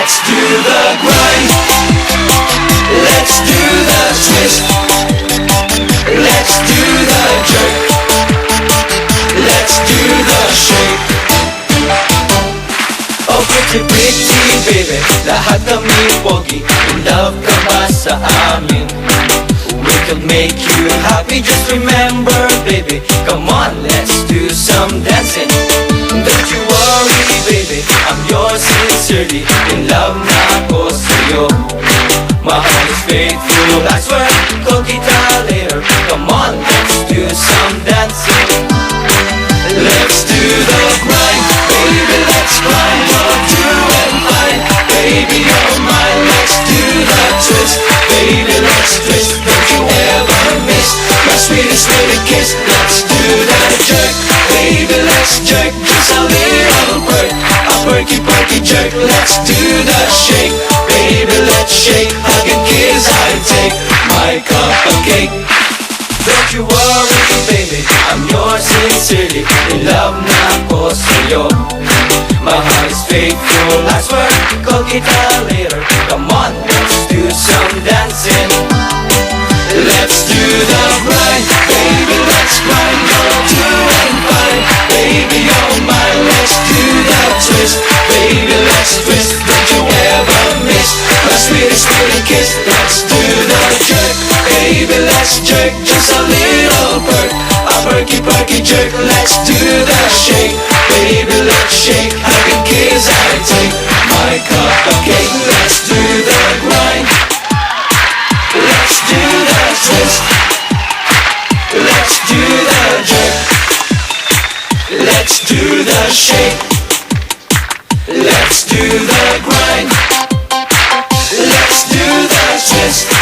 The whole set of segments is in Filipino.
Let's do the grind. Let's do the twist. Let's do the jerk. Let's do the shake. Oh pretty pretty baby, lahat kami pogi. In love ka ba sa amin? We could make you happy, just remember baby. Come on, let's do some dancing. Don't you worry baby, I'm yours sincerely. In love na ako sa'yo. My heart is faithful, I swear. Call kita later. Come on, let's do some dancing. Let's do the grind, baby, let's grind. You're doing fine, baby, you're mine. Let's do the twist, baby, let's twist. Don't you ever miss my sweetest, sweetest kiss. Let's do the jerk, baby, let's jerk. Just a little perk, a perky, perky jerk. Let's do the shake, baby, let's shake. Hug and kiss, I take my cup of cake. Don't you worry, baby, I'm yours sincerely. In love na ako sa'yo. My heart is faithful, I swear. Call kita later. Come on, let's do some dancing. Let's do the grind, baby, let's grind. You're doing fine, baby, you're mine. Let's do the twist, baby, let's twist. Don't you ever miss my sweetest, sweetest kiss. Let's do the jerk, baby, let's jerk. Just a little perk, a perky, perky jerk. Let's do the shake, baby, let's shake. Hug and kiss, I take my cup of cake. Let's do the grind. Let's do the twist. Let's do the jerk. Let's do the shake. Let's do the grind. Let's do the twist.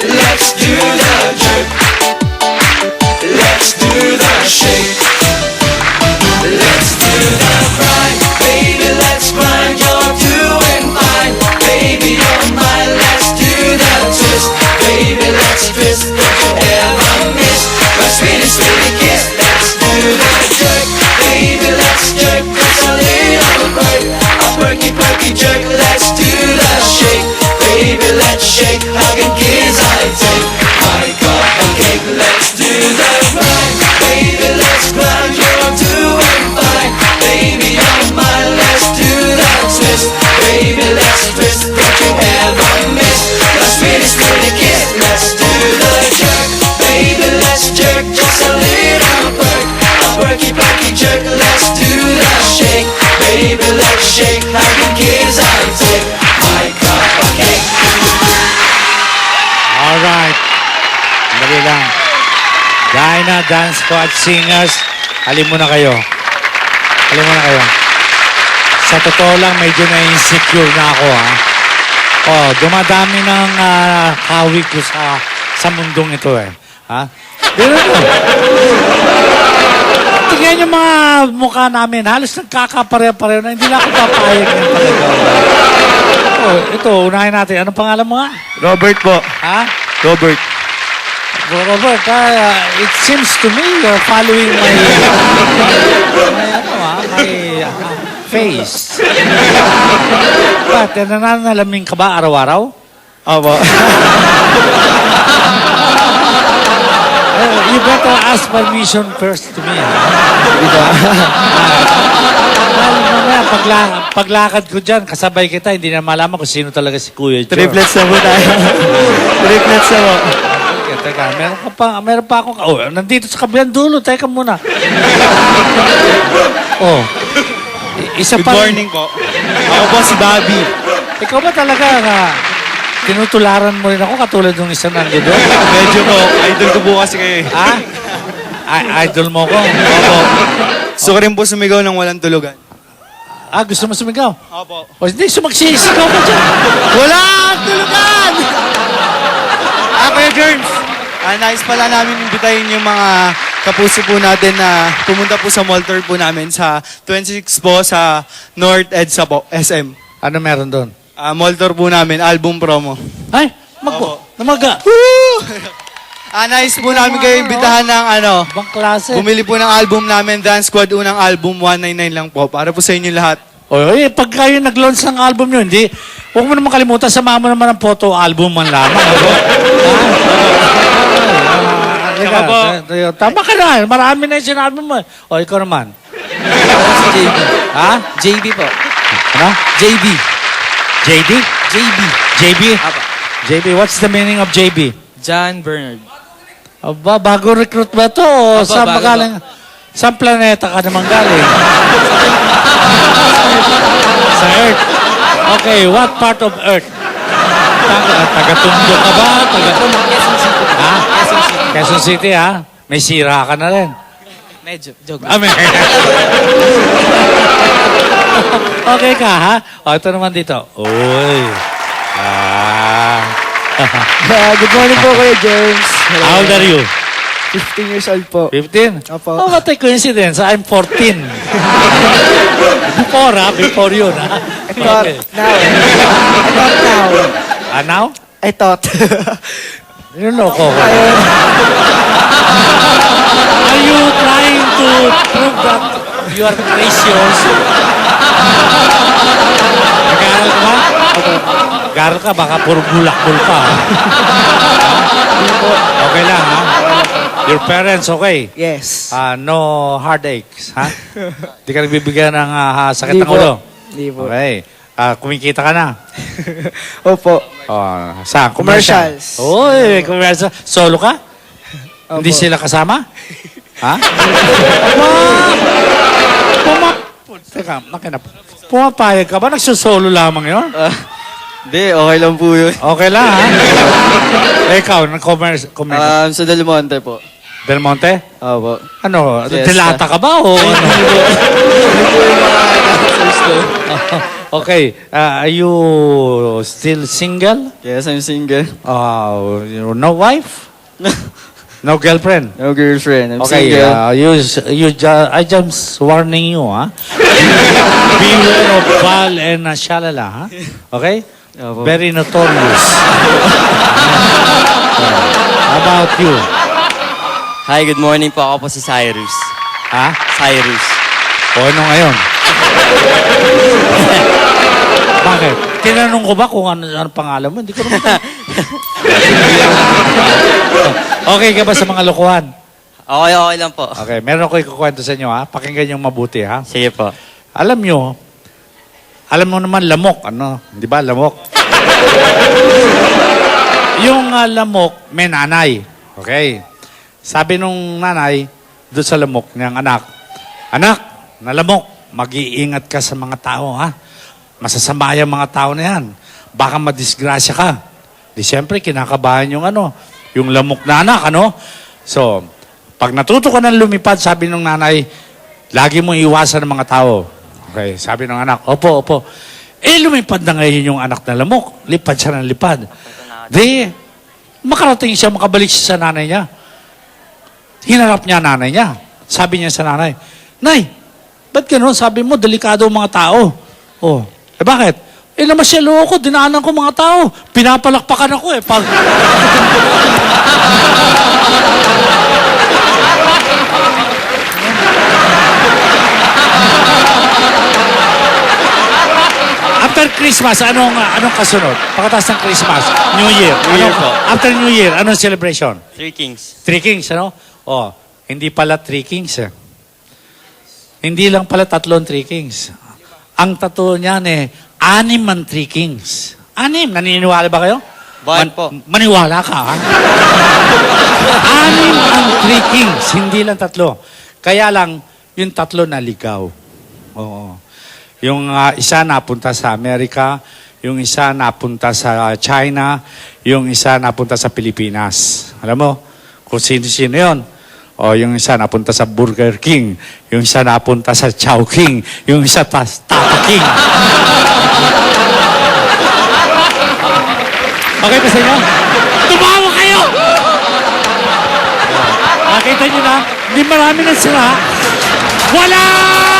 Let's do the jerk. Let's do the shake. Let's do the grind. Baby, let's grind. You're doing fine. Baby, you're mine. Let's do the twist. Baby, let's twist. Don't you ever miss my sweetest, sweetest kiss. Let's do the jerk. Baby, let's jerk. Just a little perk, a perky, perky jerk. Let's do the shake. Baby, let's shake. Hug and kiss, I take my cup of cake. Let's do the grind. Baby, let's grind. You're doing fine. Baby, you're mine. Let's do the twist. Baby, let's twist. Don't you ever miss the sweetest, sweetest kiss. Let's do the jerk. Baby, let's jerk. Just a little perk, a perky, perky jerk. Let's do the shake. Baby, let's shake. Hug and kiss, I take my cup of cake. Alright. Dali lang. Dyna Dance Squad Singers, halin muna kayo. Halin muna kayo. Sa totoo lang, medyo na-insecure na ako, ha? Oh, dumadami ng hawig ko sa mundong ito, eh. Ha? Dito na. Tingnan yung mga mukha namin. Halos nagkakapareho-pareho na. Hindi na ako papayag yan talaga. Ito, unahin natin. Anong pangalan mo nga? Robert po. Ha? Robert. Robert, it seems to me you're following my face. Ba't, nananalamin ka ba araw-araw? Opo. You better ask permission first to me. Mamaya, paglakad ko dyan, kasabay kita, hindi na malaman kung sino talaga si Kuya Joe. Triplets na po tayo. Triplets na po. Teka, meron pa akong... Oh, nandito sa kabilang dulo. Teka muna. Oh. Isa Good pa... morning po. Ako po si Bobby. Ikaw ba talaga tinutularan mo rin ako katulad ng isang nando doon? Medyo po. Idol ko po kasi kayo eh. Ha? Idol mo ko? Opo. Gusto ko rin po sumigaw ng walang tulugan. Gusto mo sumigaw? Opo. O hindi, sumagsisigaw ka dyan. Walang tulugan! Kuya Germs. Nais pala namin imbitahin yung mga kapuso po natin na pumunta po sa mall tour po namin sa 26 po sa North EDSA po, SM. Ano meron doon? Mall tour po namin, album promo. Ay, Opo. namaga. Nais po namin kayo imbitahan ng Ibang klase. bumili po ng album namin, Dance Squad, unang album, 199 lang po. Para po sa inyo lahat. O, pag kayo nag-launch ng album nyo, hindi, huwag mo naman kalimutan, samahan mo naman ang photo album man lamang. Tsaka po. Tama ka na, marami na yung sinabi mo. O, ikaw naman. Si JB. Ha? JB po. Ano? JB. JD? JB. JB? Apa. JB, what's the meaning of JB? John Bernard. Aba, bago recruit ba to? O Aba, saan bago magaling? Saan planeta ka naman galing? Sa Earth. Okay, what part of Earth? Taga-Tondo ka ba? Quezon City. Ha? Quezon City. Quezon City, ha? May sira ka na rin. Medyo. Joke. Amen. Okay ka, ha? O, ito naman dito. Uy. Good morning po, Kuya James. How old are you? 15 years old po. 15? Opo. Oh, what a coincidence. I'm 14. Before yun, ha? I thought now. Now? I thought. You know ko. Are you trying to prove that you are precious? Nag-aaral ka ba? Nag-aaral ka, baka puro bulak-bul ka. Ha? Okay lang, ha? Your parents, okay? Yes. No heartaches, ha? Di ka nagbibigyan ng sakit Hindi ng po. ulo? Hindi po. Okay. Kumikita ka na? Opo. Saan? Commercials. Uy, commercial. Solo ka? Opo. Hindi sila kasama? Ha? Teka, nakinap. Pumapayag ka ba? Nagsusolo lamang yun? Hindi, okay lang po yun. Okay lang, ha? Ikaw, ng commercial. Sa Del Monte po. Del Monte? Opo. Ano? Yes, Dilata ka ba? O ano? Okay. Are you still single? Yes, I'm single. No wife? No girlfriend? No girlfriend. I'm Okay, single. I just warning you, ha? Beware of Val and Shalala, ha? Okay? Opo. Very notorious. How about you? Hi, good morning po. Ako po si Cyrus. Ha? Cyrus. O ano ngayon? Bakit? Tinanong ko ba kung ano pangalan mo? Hindi ko naman. Okay ka ba sa mga lokohan? Okay, okay lang po. Okay, meron ko ikukwento sa inyo, ha? Pakinggan yung mabuti, ha? Sige po. Alam mo naman lamok, ano? Di ba, lamok? Yung lamok, may nanay. Okay. Sabi nung nanay, doon sa lamok niyang anak, anak, na lamok, mag-iingat ka sa mga tao, ha? Masasama yung mga tao na yan. Baka madisgrasya ka. Di siyempre, kinakabahan yung yung lamok na anak, ano? So, pag natuto ka ng lumipad, sabi nung nanay, lagi mong iwasan ng mga tao. Okay, sabi ng anak, opo, opo. Lumipad na ngayon yung anak na lamok. Lipad siya ng lipad. Di, makarating siya, makabalik siya sa nanay niya. Hinarap niya nanay niya. Sabi niya sa nanay, Nay, ba't gano'n? Sabi mo, delikado ang mga tao. Oh, bakit? Namasyalo ako, dinaanan ko mga tao. Pinapalakpakan ako pag... After Christmas, anong kasunod? Pagkatapos ng Christmas, New Year. New Year po. After New Year, anong celebration? Three Kings. Three Kings, ano? Oh, hindi pala Three Kings. Hindi lang pala 3 Three Kings. Ang tatlo niyan anim ang Three Kings. 6. Naniniwala ba kayo? Bakit po? Maniwala ka, ha? 6 ang Three Kings, hindi lang 3. Kaya lang, yung 3 naligaw. Oo. Yung isa napunta sa Amerika, yung isa napunta sa China, yung isa napunta sa Pilipinas. Alam mo, kung sino-sino yun. O yung isa napunta sa Burger King, yung isa napunta sa Chowking, yung isa Tata King. Okay pa sa inyo? Tumawa kayo! Nakita nyo na, hindi marami na sila. Wala!